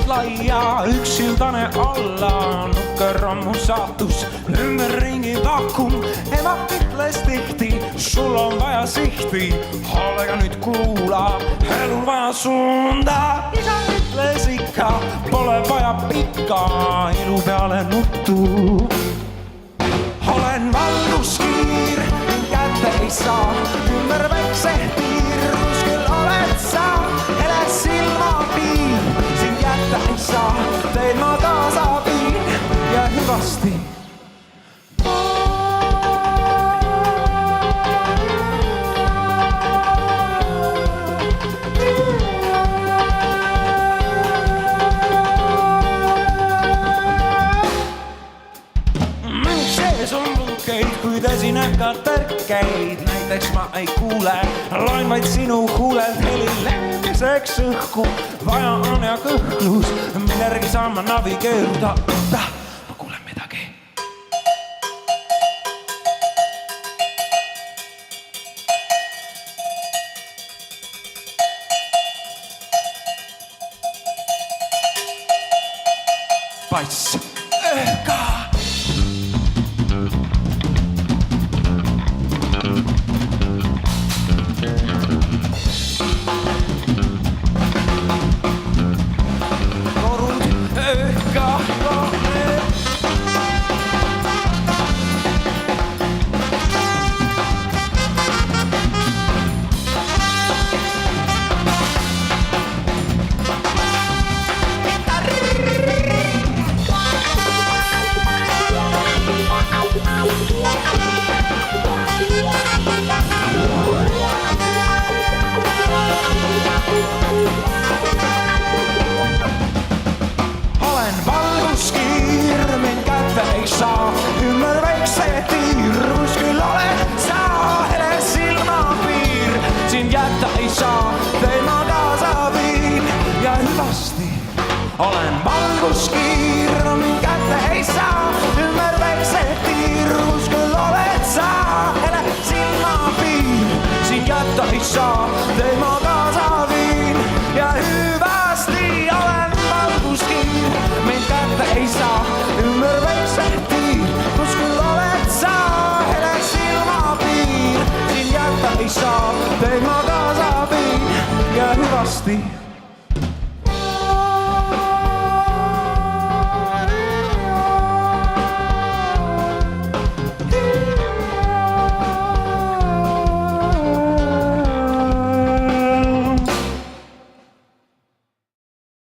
Laia üksildane alla, nukker on mu saatus, ümberringi pakun. Ema ütles tihti, sul on vaja sihti, hoolega nüüd kuula, elul vaja suunda. Isa ütles ikka, pole vaja pikka, ilu peale nuttu. Olen valguskiir, kätte ei saa, ümber väikse piir, kuskil oled sa, ele silmapiir. Jätta ei saa, teid ma kaasa viin ja hüvasti. Sees on võnkeid, kuid esineb ka tõrkeid. Näiteks ma ei kuule, loen vaid sinu huulelt heli lengiseks õhku. Vaja on ja kõhklus, millergi saan ma navigeeruda. Ma kuulen midagi. Pass, ka. Ümber väikse tiir, kuskil oled sa, hele silmapiir. Sind jätta ei saa, teid ma kaasa viin ja hüvasti. Olen valguskiir, mind kätte ei saa, ümber väikse tiir, kuskil oled sa, hele silmapiir. Sind jätta ei saa, teid ma kaasa viin ja hüvasti. Olen valguskiir, mind kätte ei saa, ümber väikse tiir, kuskil oled sa, hele silmapiir. Siin jätta ei saa, teid ma kaasa viin ja hüvasti.